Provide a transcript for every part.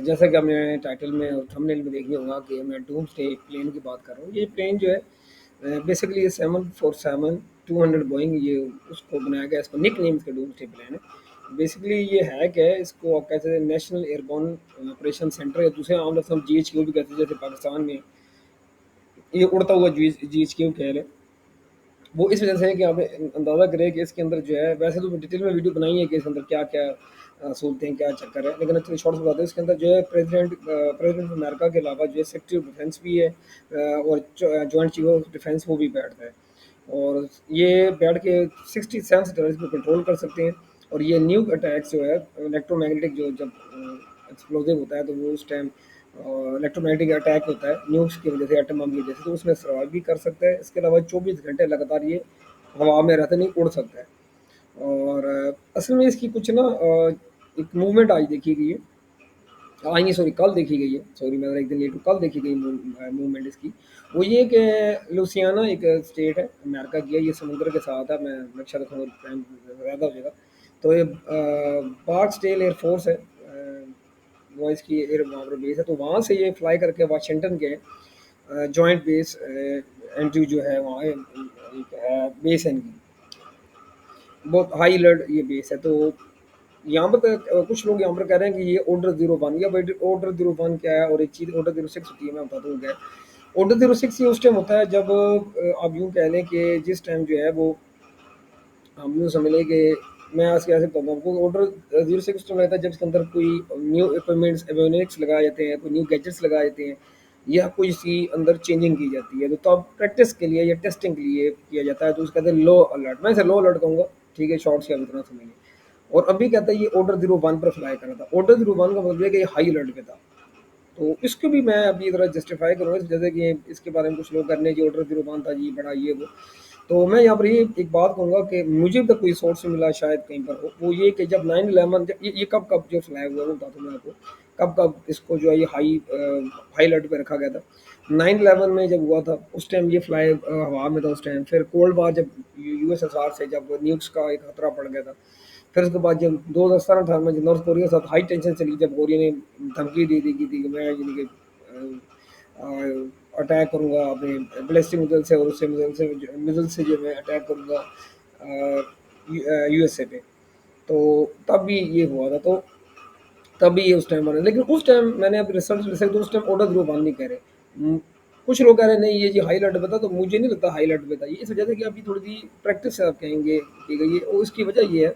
جیسا کہ آپ نے ٹائٹل میں اور تھمبنیل میں دیکھ لیا ہوگا کہ میں ڈومسڈے پلین کی بات کر رہا ہوں. یہ پلین جو ہے بیسیکلی یہ 747-200 بوئنگ یہ اس کو بنایا گیا. اس کو نک نیم اس کا ڈومسڈے پلین ہے. بیسیکلی یہ ہے کہ اس کو آپ کہتے ہیں national air borne operation centre یا دوسرے عام لفظ ہم جی ایچ کیو بھی کہتے ہیں. جیسے پاکستان میں یہ اڑتا ہوا جی ایچ کیو کہہ لیں. وہ اس وجہ سے ہے کہ آپ اندازہ کریں کہ اس کے اندر جو ہے ویسے تو ڈیٹیل میں ویڈیو بنائی ہے کہ اس کے اندر کیا کیا سہولتیں کیا چکر ہے, لیکن اچھا شارٹس بتا دیں. اس کے اندر جو ہے پریزیڈنٹ آف امریکہ کے علاوہ جو ہے سیکرٹری آف ڈیفینس بھی ہے اور جوائنٹ چیف آف ڈیفینس وہ بھی بیٹھتا ہے. اور یہ بیٹھ کے 67 سیٹلائٹس کو کنٹرول کر سکتے ہیں. اور یہ نیو اٹیکس جو ہے الیکٹرو میگنیٹک جو جب ایکسپلوزو ہوتا ہے تو وہ اس ٹائم الیکٹرو میگنیٹک اٹیک ہوتا ہے نیوز کی وجہ سے, ایٹم بم کی وجہ سے, تو اس میں سروائیو بھی کر سکتا ہے. اس کے علاوہ 24 گھنٹے لگاتار یہ ہوا میں رہتا نہیں, اڑ سکتا ہے. اور اصل میں اس کی کچھ نا ایک موومنٹ آج دیکھی گئی ہے, آج نہیں سوری کل دیکھی گئی ہے, سوری میں ایک دن لیٹ ہوں, کل دیکھی گئی موومنٹ اس کی. وہ یہ کہ لوسیانہ ایک اسٹیٹ ہے امریکہ کی ہے, یہ سمندر کے ساتھ ہے. میں نقشہ دکھاؤں گا زیادہ ہو جائے گا. تو یہ بارک اسٹیل ایئر فورس ہے, وہ اس کی ایئر وہاں پر بیس ہے. تو وہاں سے یہ فلائی کر کے واشنگٹن کے جوائنٹ بیس این ٹی جو ہے وہاں ایک بیس ہے ان کی, بہت ہائی الرٹ یہ بیس ہے. تو یہاں پر کچھ لوگ یہاں پر کہہ رہے ہیں کہ یہ آرڈر 01 یا آرڈر 01 کیا ہے, اور ایک چیز آرڈر 06 ہوتی ہے, میں بتاتا ہوں کیا ہے. آرڈر 06 یہ اس ٹائم ہوتا ہے جب آپ یوں کہہ لیں کہ جس ٹائم جو ہے وہ ہم یوں سمجھ لیں کہ میں اس کے ایسے بتاتا ہوں کو آرڈر 06 ٹائم رہتا ہے جب اس کے اندر کوئی نیو اکوپمنٹس ایوینکس لگائے جاتے ہیں, کوئی نیو گیجٹس لگائے جاتے ہیں, یا کوئی سی اندر چینجنگ کی جاتی ہے. تو تب پریکٹس کے لیے یا ٹیسٹنگ کے لیے کیا جاتا ہے. تو اس کہتے ہیں لو الرٹ, میں اسے لو الرٹ کہوں گا, ٹھیک ہے, شارٹ سے آپ اتنا سمجھیے. اور ابھی کہتا ہے یہ آرڈر 01 پر فلائی کرا تھا. آرڈر 01 کا مطلب ہے کہ یہ ہائی الرٹ پہ تھا. تو اس کو بھی میں ابھی ذرا جسٹیفائی کروں گا, جیسے کہ اس کے بارے میں کچھ لوگ کرنے کی آرڈر 01 تھا جی بڑا یہ وہ. تو میں یہاں پر یہ ایک بات کہوں گا کہ مجھے تک کوئی سورس سے ملا شاید کہیں پر ہو, وہ یہ کہ جب 9/11 یہ کب جو فلائی ہوا وہ بتاتا ہوں میں آپ کو, کب اس کو جو ہے یہ ہائی الرٹ پہ رکھا گیا تھا. 9/11 میں جب ہوا تھا اس ٹائم یہ فلائی ہوا میں تھا اس ٹائم. پھر کولڈ وار جب یو ایس ایس آر سے جب نیوکس کا ایک خطرہ پڑ گیا تھا. پھر اس کے بعد جب 2017-18 میں جب نارتھ کوریا کے ساتھ ہائی ٹینشن چلی, جب کوریا نے دھمکی دے دی کی تھی کہ میں یعنی کہ اٹیک کروں گا اپنے بلسٹک میزائل سے, اور اس سے میزائل سے جو میں اٹیک کروں گا یو ایس اے پہ. تو تب بھی یہ ہوا تھا. تو تب بھی یہ اس ٹائم بنا, لیکن اس ٹائم میں نے اب ریسرچ تو اس ٹائم آرڈر 01 نہیں کہہ رہے. کچھ لوگ کہہ رہے ہیں نہیں یہ جی ہائی الرٹ پہ تھا, تو مجھے نہیں لگتا ہائی الرٹ پہ تھا. یہ اس وجہ سے کہ ابھی تھوڑی سی پریکٹس سے آپ کہیں گے کی گئی ہے, اور اس کی وجہ یہ ہے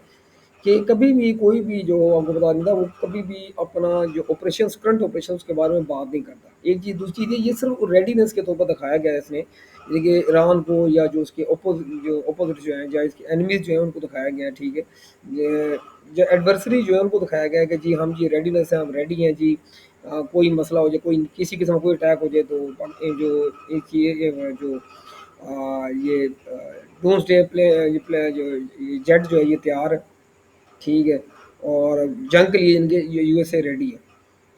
کہ کبھی بھی کوئی بھی جو آپ کو بتا دوں وہ کبھی بھی اپنا جو آپریشنس کرنٹ آپریشنس کے بارے میں بات نہیں کرتا. ایک چیز, دوسری چیز یہ صرف ریڈینس کے طور پر دکھایا گیا ہے اس نے, یعنی کہ ایران کو یا جو اس کے اپوزٹ جو ہیں یا اس کے اینیمیز جو ہیں ان کو دکھایا گیا ہے, ٹھیک ہے, جو ایڈورسری جو ہے ان کو دکھایا گیا ہے کہ جی ہم جی ریڈینس ہیں, ہم ریڈی ہیں جی, کوئی مسئلہ ہو جائے, کوئی کسی قسم کا کوئی اٹیک ہو جائے تو جو ایک یہ جو یہ ڈومسڈے جو جیٹ جو ہے یہ تیار ہے, ٹھیک ہے, اور جنگ کے لیے ان کے یو ایس اے ریڈی ہے.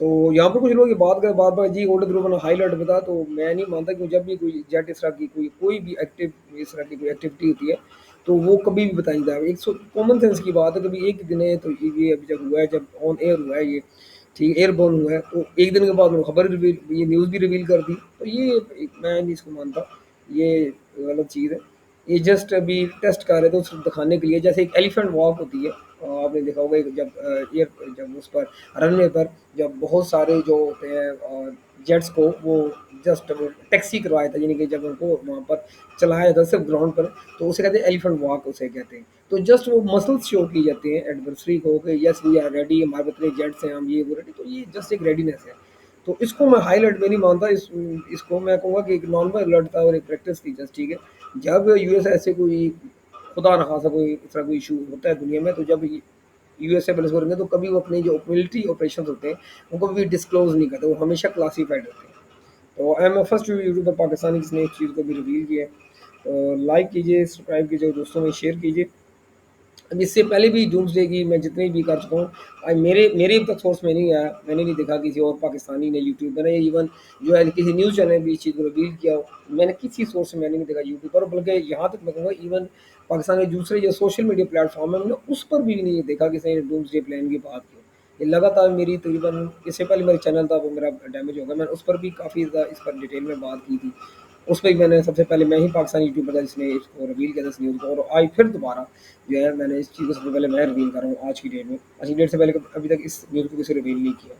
تو یہاں پہ کچھ لوگ یہ بات کریں بار بار جی آرڈر 01 ہائی الرٹ پہ تھا, تو میں نہیں مانتا کہ جب بھی کوئی جیٹ اس طرح کی کوئی بھی ایکٹیو اس طرح کی کوئی ایکٹیویٹی ہوتی ہے تو وہ کبھی بھی بتائی جائے. ایک کامن سینس کی بات ہے, کبھی ایک دن ہے تو یہ ابھی جب ہوا ہے, جب آن ایئر ہوا ہے یہ, ٹھیک, ایئر بورن ہوا ہے, تو ایک دن کے بعد خبر یہ نیوز بھی ریویل کر دی. تو یہ میں نہیں اس کو مانتا, یہ غلط چیز ہے. یہ جسٹ ابھی ٹیسٹ کر رہے تھے اس دکھانے کے لیے, جیسے ایک ایلیفینٹ واک ہوتی ہے, آپ نے دیکھا ہوگا جب اس پر رن وے پر جب بہت سارے جو ہوتے ہیں جیٹس کو وہ جسٹ ٹیکسی کروایا تھا, یعنی کہ جب ان کو وہاں پر چلایا جاتا ہے صرف گراؤنڈ پر, تو اسے کہتے ہیں ایلیفینٹ واک اسے کہتے ہیں. تو جسٹ وہ مسلس شو کی جاتے ہیں ایڈورسری کو کہ یس وی آر ریڈی, ہمارے اتنے جیٹس ہیں, ہم یہ وہ ریڈی. تو یہ جسٹ ایک ریڈینس ہے. تو اس کو میں ہائی الرٹ میں نہیں مانتا, اس کو میں کہوں گا کہ ایک نارمل الرٹ تھا اور ایک پریکٹس تھی جسٹ, ٹھیک ہے. جب یو ایس ایسے کوئی خدا نخواستہ کوئی اس طرح کوئی ایشو ہوتا ہے دنیا میں, تو جب یو ایس اے پولیس کریں گے تو کبھی وہ اپنے جو ملٹری آپریشن ہوتے ہیں ان کو بھی ڈسکلوز نہیں کرتے, وہ ہمیشہ کلاسیفائڈ ہوتے ہیں. تو I am first YouTuber Pakistani جس نے اس چیز کو بھی ریویل کیا ہے. تو لائک کیجیے, سبسکرائب کیجیے, دوستوں میں شیئر کیجیے. اس سے پہلے بھی ڈومسڈے کی میں جتنی بھی کر چکا ہوں, میرے اب تک سورس میں نہیں آیا, میں نے نہیں دیکھا کسی اور پاکستانی نے یوٹیوب پر, ایون جو ہے کسی نیوز چینل نے بھی اس چیز کو ریویل کیا ہو, میں نے کسی سورس سے میں نے نہیں دیکھا یوٹیوب پر. بلکہ یہاں تک میں کہوں گا ایون پاکستان کے دوسرے جو سوشل میڈیا پلیٹ فارم ہے, میں نے اس پر بھی نہیں دیکھا کسی نے ڈومسڈے پلان کی بات کی. یہ لگاتار میری تقریباً اس سے پہلے میرا چینل تھا وہ میرا ڈیمیج ہو گیا، میں نے اس پر بھی کافی زیادہ اس پر ڈیٹیل میں بات کی تھی، اس پہ میں نے سب سے پہلے میں ہی پاکستانی یوٹیوبر تھا جس نے اس کو ریویل کیا تھا اس نیوز کو، اور آج پھر دوبارہ جو ہے میں نے اس چیز کو سب سے پہلے میں ریویل کر رہا ہوں آج کی ڈیٹ میں، آج کی ڈیٹ سے پہلے ابھی تک اس نیوز کو کسی ریویل نہیں کیا۔